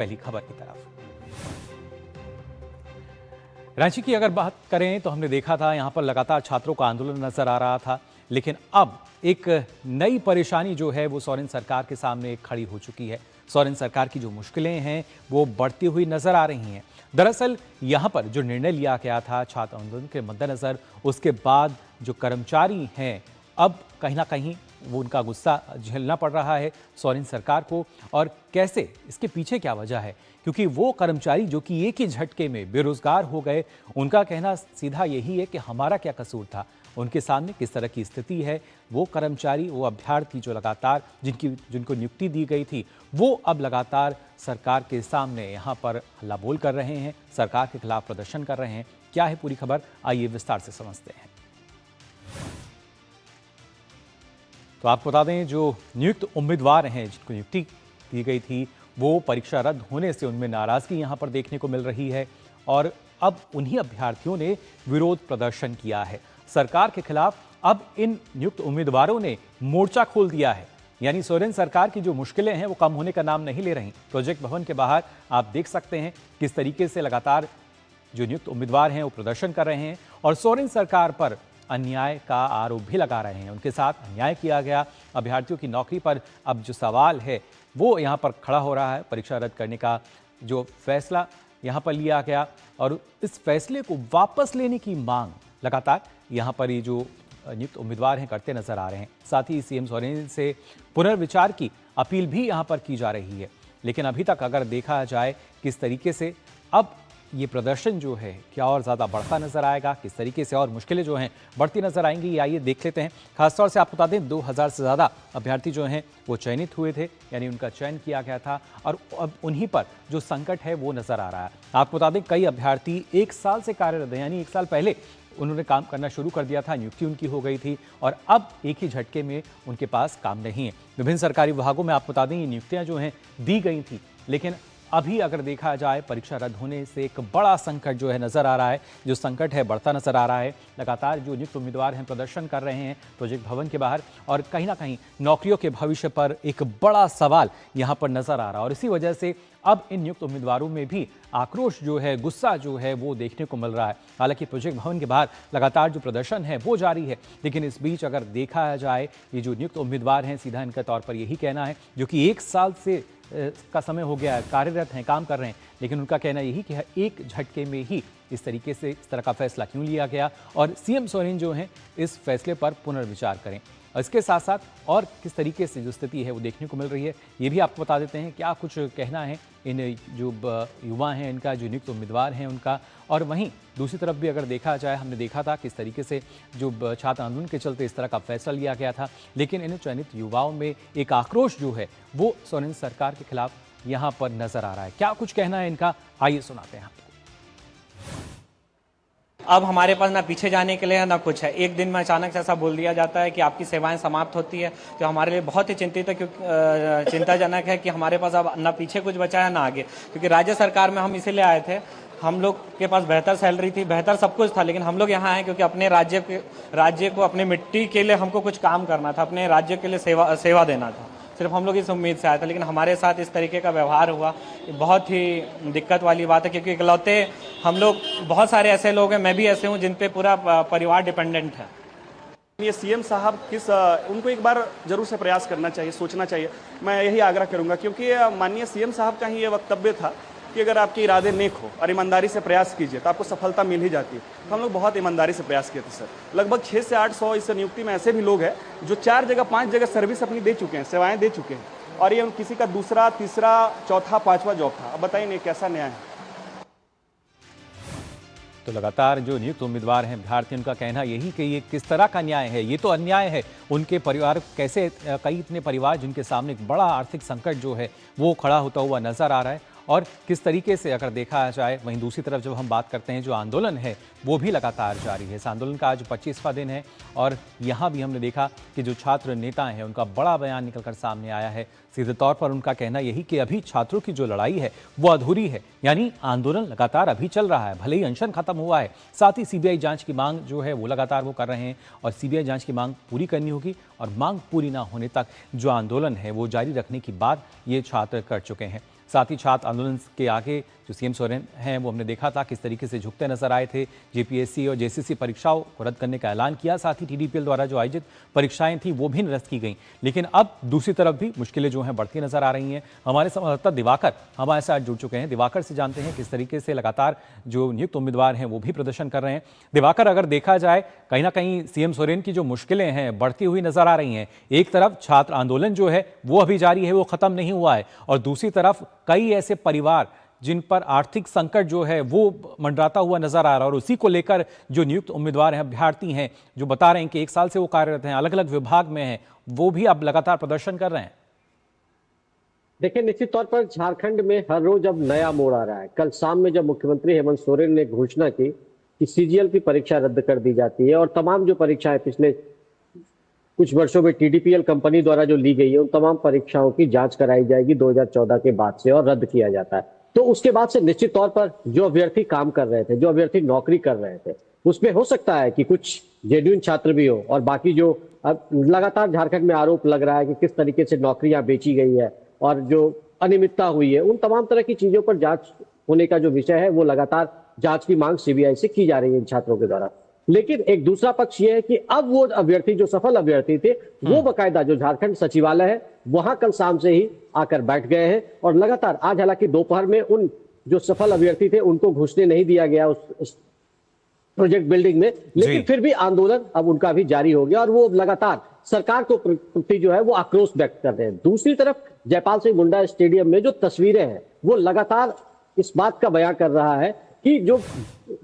पहली खबर की तरफ। रांची की अगर बात करें तो हमने देखा था यहां पर लगातार छात्रों का आंदोलन नजर आ रहा था, लेकिन अब एक नई परेशानी जो है वो सोरेन सरकार के सामने खड़ी हो चुकी है। सोरेन सरकार की जो मुश्किलें हैं वो बढ़ती हुई नजर आ रही हैं। दरअसल यहां पर जो निर्णय लिया गया था छात्र आंदोलन के मद्देनजर, उसके बाद जो कर्मचारी हैं अब कहीं ना कहीं वो उनका गुस्सा झेलना पड़ रहा है सोरेन सरकार को। और कैसे, इसके पीछे क्या वजह है? क्योंकि वो कर्मचारी जो कि एक ही झटके में बेरोजगार हो गए, उनका कहना सीधा यही है कि हमारा क्या कसूर था। उनके सामने किस तरह की स्थिति है, वो कर्मचारी, वो अभ्यर्थी जो लगातार जिनको नियुक्ति दी गई थी, वो अब लगातार सरकार के सामने यहाँ पर हल्ला बोल कर रहे हैं, सरकार के खिलाफ प्रदर्शन कर रहे हैं। क्या है पूरी खबर, आइए विस्तार से समझते हैं। तो आपको बता दें, जो नियुक्त उम्मीदवार हैं जिनको नियुक्ति दी गई थी, वो परीक्षा रद्द होने से उनमें नाराजगी यहां पर देखने को मिल रही है और अब उन्हीं अभ्यर्थियों ने विरोध प्रदर्शन किया है सरकार के खिलाफ। अब इन नियुक्त उम्मीदवारों ने मोर्चा खोल दिया है, यानी सोरेन सरकार की जो मुश्किलें हैं वो कम होने का नाम नहीं ले रही। प्रोजेक्ट भवन के बाहर आप देख सकते हैं किस तरीके से लगातार जो नियुक्त उम्मीदवार हैं वो प्रदर्शन कर रहे हैं और सोरेन सरकार पर अन्याय का आरोप भी लगा रहे हैं। उनके साथ अन्याय किया गया, अभ्यर्थियों की नौकरी पर अब जो सवाल है वो यहाँ पर खड़ा हो रहा है। परीक्षा रद्द करने का जो फैसला यहाँ पर लिया गया और इस फैसले को वापस लेने की मांग लगातार यहाँ पर ये जो नियुक्त उम्मीदवार हैं करते नजर आ रहे हैं। साथ ही सीएम सोरेन से पुनर्विचार की अपील भी यहाँ पर की जा रही है। लेकिन अभी तक अगर देखा जाए किस तरीके से अब ये प्रदर्शन जो है क्या और ज़्यादा बढ़ता नजर आएगा, किस तरीके से और मुश्किलें जो हैं बढ़ती नजर आएंगी, ये आइए देख लेते हैं। खासतौर से आपको बता दें 2000 से ज़्यादा अभ्यर्थी जो हैं वो चयनित हुए थे, यानी उनका चयन किया गया था और अब उन्हीं पर जो संकट है वो नजर आ रहा है। आपको बता दें कई अभ्यर्थी 1 साल से कार्यरत हैं, यानी 1 साल पहले उन्होंने काम करना शुरू कर दिया था, नियुक्ति उनकी हो गई थी और अब एक ही झटके में उनके पास काम नहीं है। विभिन्न सरकारी विभागों में आपको बता दें ये नियुक्तियां जो हैं दी गई थी, लेकिन अभी अगर देखा जाए परीक्षा रद्द होने से एक बड़ा संकट जो है नजर आ रहा है, जो संकट है बढ़ता नजर आ रहा है। लगातार जो नियुक्त उम्मीदवार हैं प्रदर्शन कर रहे हैं प्रोजेक्ट भवन के बाहर और कहीं ना कहीं नौकरियों के भविष्य पर एक बड़ा सवाल यहां पर नजर आ रहा है और इसी वजह से अब इन नियुक्त उम्मीदवारों में भी आक्रोश जो है, गुस्सा जो है वो देखने को मिल रहा है। हालांकि प्रोजेक्ट भवन के बाहर लगातार जो प्रदर्शन है वो जारी है, लेकिन इस बीच अगर देखा जाए ये जो नियुक्त उम्मीदवार हैं सीधा इनके तौर पर यही कहना है, जो कि 1 साल से का समय हो गया है, कार्यरत हैं, काम कर रहे हैं, लेकिन उनका कहना यही कि एक झटके में ही इस तरीके से इस तरह का फैसला क्यों लिया गया और सीएम सोरेन जो हैं इस फैसले पर पुनर्विचार करें। इसके साथ साथ और किस तरीके से जो स्थिति है वो देखने को मिल रही है, ये भी आपको बता देते हैं क्या कुछ कहना है इन जो युवा हैं इनका, जो नियुक्त उम्मीदवार हैं उनका। और वहीं दूसरी तरफ भी अगर देखा जाए, हमने देखा था किस तरीके से जो छात्र आंदोलन के चलते इस तरह का फैसला लिया गया था, लेकिन इन चयनित युवाओं में एक आक्रोश जो है वो सोरेन सरकार के खिलाफ यहाँ पर नजर आ रहा है। क्या कुछ कहना है इनका, आइए सुनाते हैं आपको। अब हमारे पास ना पीछे जाने के लिए ना कुछ है। एक दिन में अचानक से ऐसा बोल दिया जाता है कि आपकी सेवाएं समाप्त होती है, तो हमारे लिए बहुत ही चिंतित है, क्योंकि चिंताजनक है कि हमारे पास अब ना पीछे कुछ बचा है ना आगे। क्योंकि राज्य सरकार में हम इसीलिए आए थे, हम लोग के पास बेहतर सैलरी थी, बेहतर सब कुछ था, लेकिन हम लोग यहाँ आए क्योंकि अपने राज्य को, अपनी मिट्टी के लिए हमको कुछ काम करना था, अपने राज्य के लिए सेवा देना था। सिर्फ हम लोग इस उम्मीद से आया था, लेकिन हमारे साथ इस तरीके का व्यवहार हुआ, ये बहुत ही दिक्कत वाली बात है। क्योंकि इकलौते हम लोग, बहुत सारे ऐसे लोग हैं, मैं भी ऐसे हूँ जिन पे पूरा परिवार डिपेंडेंट है। ये सीएम साहब उनको एक बार जरूर से प्रयास करना चाहिए, सोचना चाहिए। मैं यही आग्रह करूंगा, क्योंकि माननीय सीएम साहब का ही ये वक्तव्य था कि अगर आपके इरादे नेक हो और ईमानदारी से प्रयास कीजिए तो आपको सफलता मिल ही जाती है। तो हम लोग बहुत ईमानदारी से प्रयास किए थे सर। लगभग 600 से 800 इस नियुक्ति में ऐसे भी लोग हैं जो 4 जगह 5 जगह सर्विस अपनी दे चुके हैं, सेवाएं दे चुके हैं, और ये किसी का दूसरा, तीसरा, चौथा, 5वां जॉब था। अब बताइए कैसा न्याय है। तो लगातार जो नियुक्त उम्मीदवार हैं अभ्यर्थी, उनका कहना यही कि ये किस तरह का न्याय है, ये तो अन्याय है। उनके परिवार कैसे, कई इतने परिवार जिनके सामने एक बड़ा आर्थिक संकट जो है वो खड़ा होता हुआ नजर आ रहा है और किस तरीके से अगर देखा जाए। वहीं दूसरी तरफ जब हम बात करते हैं, जो आंदोलन है वो भी लगातार जारी है। इस आंदोलन का आज 25वां दिन है और यहाँ भी हमने देखा कि जो छात्र नेता हैं उनका बड़ा बयान निकलकर सामने आया है। सीधे तौर पर उनका कहना यही कि अभी छात्रों की जो लड़ाई है वो अधूरी है, यानी आंदोलन लगातार अभी चल रहा है, भले ही अनशन खत्म हुआ है। साथ ही सीबीआई जांच की मांग जो है वो लगातार वो कर रहे हैं और सीबीआई जांच की मांग पूरी करनी होगी और मांग पूरी ना होने तक जो आंदोलन है वो जारी रखने की बात ये छात्र कर चुके हैं। साथ ही छात्र आंदोलन के आगे जो सीएम सोरेन हैं वो हमने देखा था किस तरीके से झुकते नजर आए थे। जेपीएससी और जेसीसी परीक्षाओं को रद्द करने का ऐलान किया, साथ ही टीडीपीएल द्वारा जो आयोजित परीक्षाएं थी वो भी निरस्त की गई। लेकिन अब दूसरी तरफ भी मुश्किलें जो हैं बढ़ती नजर आ रही हैं। हमारे संवाददाता दिवाकर हमारे साथ जुड़ चुके हैं। दिवाकर से जानते हैं किस तरीके से लगातार जो नियुक्त उम्मीदवार हैं वो भी प्रदर्शन कर रहे हैं। दिवाकर, अगर देखा जाए कहीं ना कहीं सीएम सोरेन की जो मुश्किलें हैं बढ़ती हुई नजर आ रही हैं। एक तरफ छात्र आंदोलन जो है वो अभी जारी है, वो खत्म नहीं हुआ है, और दूसरी तरफ कई ऐसे परिवार जिन पर आर्थिक संकट जो है वो मंडराता हुआ नजर आ रहा है, और उसी को लेकर जो नियुक्त उम्मीदवार हैं, अभ्यर्थी हैं, जो बता रहे हैं कि 1 साल से वो कार्यरत हैं, अलग अलग विभाग में हैं, वो भी अब लगातार प्रदर्शन कर रहे हैं। देखिए, निश्चित तौर पर झारखंड में हर रोज अब नया मोड़ आ रहा है। कल शाम में जब मुख्यमंत्री हेमंत सोरेन ने घोषणा की कि सीजीएल की परीक्षा रद्द कर दी जाती है और तमाम जो परीक्षाएं पिछले कुछ वर्षों में टीडीपीएल कंपनी द्वारा जो ली गई है उन तमाम परीक्षाओं की जांच कराई जाएगी 2014 के बाद से और रद्द किया जाता है, तो उसके बाद से निश्चित तौर पर जो अभ्यर्थी काम कर रहे थे, जो अभ्यर्थी नौकरी कर रहे थे, उसमें हो सकता है कि कुछ जेन्युइन छात्र भी हो, और बाकी जो अब लगातार झारखंड में आरोप लग रहा है कि किस तरीके से नौकरियां बेची गई है और जो अनियमितता हुई है, उन तमाम तरह की चीजों पर जांच होने का जो विषय है वो लगातार जांच की मांग सीबीआई से की जा रही है इन छात्रों के द्वारा। लेकिन एक दूसरा पक्ष ये है कि अब वो अभ्यर्थी जो सफल अभ्यर्थी थे वो बकायदा जो झारखंड सचिवालय है वहां कल शाम से ही आकर बैठ गए हैं, और लगातार आज हालांकि दोपहर में उन जो सफल अभ्यर्थी थे उनको घुसने नहीं दिया गया उस प्रोजेक्ट बिल्डिंग में, लेकिन फिर भी आंदोलन अब उनका भी जारी हो गया और वो लगातार सरकार को प्रति जो है वो आक्रोश व्यक्त कर रहे हैं। दूसरी तरफ जयपाल सिंह मुंडा स्टेडियम में जो तस्वीरें हैं वो लगातार इस बात का बयां कर रहा है कि जो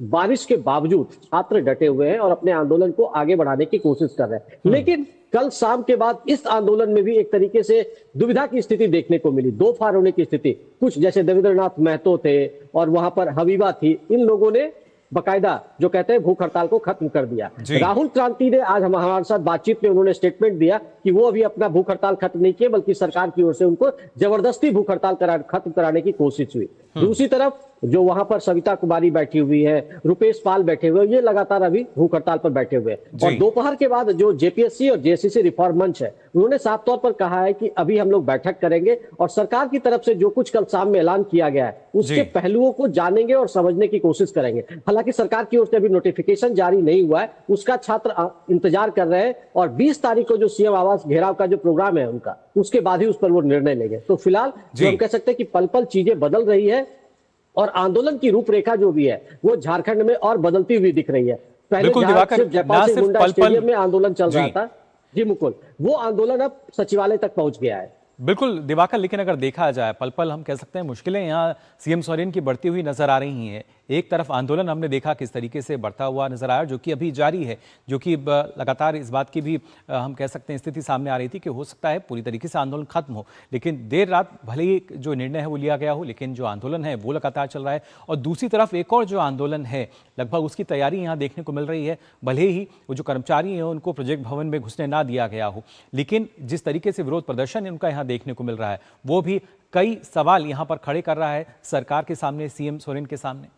बारिश के बावजूद छात्र डटे हुए हैं और अपने आंदोलन को आगे बढ़ाने की कोशिश कर रहे हैं। लेकिन कल शाम के बाद इस आंदोलन में भी एक तरीके से दुविधा की स्थिति देखने को मिली, दो फार होने की स्थिति। कुछ जैसे देवेंद्रनाथ महतो थे और वहां पर हबीबा थी, इन लोगों ने बकायदा जो कहते हैं भूख हड़ताल को खत्म कर दिया। राहुल क्रांति ने आज हमारे साथ बातचीत में उन्होंने स्टेटमेंट दिया कि वो अभी अपना भूख हड़ताल खत्म नहीं किया, बल्कि सरकार की ओर से उनको जबरदस्ती भूख हड़ताल खत्म कराने की कोशिश हुई। दूसरी तरफ जो वहां पर सविता कुमारी बैठी हुई है, रुपेश पाल बैठे हुए, ये लगातार अभी भूख हड़ताल पर बैठे हुए हैं। और दोपहर के बाद जो जेपीएससी और जेसीसी रिफॉर्म मंच है उन्होंने साफ तौर पर कहा है कि अभी हम लोग बैठक करेंगे और सरकार की तरफ से जो कुछ कल शाम में ऐलान किया गया है उसके पहलुओं को जानेंगे और समझने की कोशिश करेंगे। हालांकि सरकार की ओर से अभी नोटिफिकेशन जारी नहीं हुआ है, उसका छात्र इंतजार कर रहे हैं, और 20 तारीख को जो सीएम आवास घेराव का जो प्रोग्राम है उनका, उसके बाद ही उस पर वो निर्णय लेंगे। तो फिलहाल हम कह सकते हैं कि पल पल चीजें बदल रही है और आंदोलन की रूपरेखा जो भी है वो झारखंड में और बदलती हुई दिख रही है। पहले सिर्फ जयपाल सिंह मुंडा स्टेडियम में आंदोलन चल रहा था जी मुकुल, वो आंदोलन अब सचिवालय तक पहुंच गया है। बिल्कुल दिवाकर, लेकिन अगर देखा जाए पल पल हम कह सकते हैं मुश्किलें यहाँ सीएम सोरेन की बढ़ती हुई नजर आ रही हैं। एक तरफ आंदोलन हमने देखा किस तरीके से बढ़ता हुआ नजर आया, जो कि अभी जारी है, जो कि लगातार इस बात की भी हम कह सकते हैं स्थिति सामने आ रही थी कि हो सकता है पूरी तरीके से आंदोलन खत्म हो, लेकिन देर रात भले ही जो निर्णय है वो लिया गया हो, लेकिन जो आंदोलन है वो लगातार चल रहा है। और दूसरी तरफ एक और जो आंदोलन है लगभग उसकी तैयारी यहाँ देखने को मिल रही है। भले ही वो जो कर्मचारी हैं उनको प्रोजेक्ट भवन में घुसने ना दिया गया हो, लेकिन जिस तरीके से विरोध प्रदर्शन उनका यहाँ देखने को मिल रहा है वो भी कई सवाल यहाँ पर खड़े कर रहा है सरकार के सामने, सीएम सोरेन के सामने।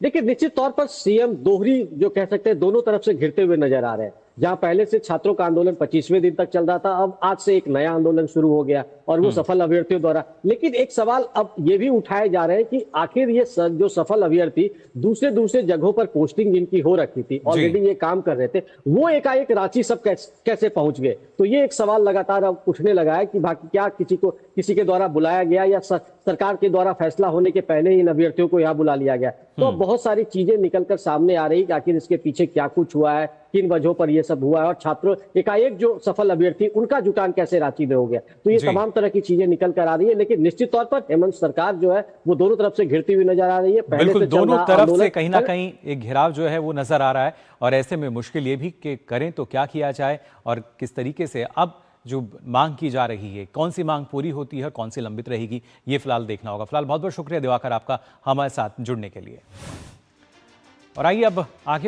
देखिए, निश्चित तौर पर सीएम दोहरी जो कह सकते हैं दोनों तरफ से घिरते हुए नजर आ रहे हैं। जहां पहले से छात्रों का आंदोलन 25वें दिन तक चल रहा था, अब आज से एक नया आंदोलन शुरू हो गया और वो सफल अभ्यर्थियों द्वारा। लेकिन एक सवाल अब ये भी उठाए जा रहे हैं कि आखिर ये जो सफल अभ्यर्थी दूसरे जगहों पर पोस्टिंग जिनकी हो रखी थी, ऑलरेडी ये काम कर रहे थे, वो एकाएक रांची सब कैसे पहुंच गए? तो ये एक सवाल लगातार अब उठने लगा है कि क्या किसी के द्वारा बुलाया गया या सरकार के द्वारा फैसला होने के पहले ही इन अभ्यर्थियों को यहाँ बुला लिया गया। तो बहुत सारी चीजें निकलकर सामने आ रही कि आखिर इसके पीछे क्या कुछ हुआ है, किन वजहों पर यह सब हुआ है, और छात्रों एकाएक जो सफल अभ्यर्थी उनका जुटान कैसे रांची में हो गया। तो ये तमाम तरह की चीजें निकल कर आ रही है। लेकिन निश्चित तौर पर हेमंत सरकार जो है वो दोनों तरफ से घिरती हुई नजर आ रही है। पहले से दोनों तरफ से कहीं ना कहीं एक घेराव जो है वो नजर आ रहा है, और ऐसे में मुश्किल ये भी कि करें तो क्या किया जाए और किस तरीके से अब जो मांग की जा रही है, कौन सी मांग पूरी होती है और कौन सी लंबित रहेगी, ये फिलहाल देखना होगा। फिलहाल बहुत बहुत शुक्रिया दिवाकर आपका हमारे साथ जुड़ने के लिए। और आइए अब आगे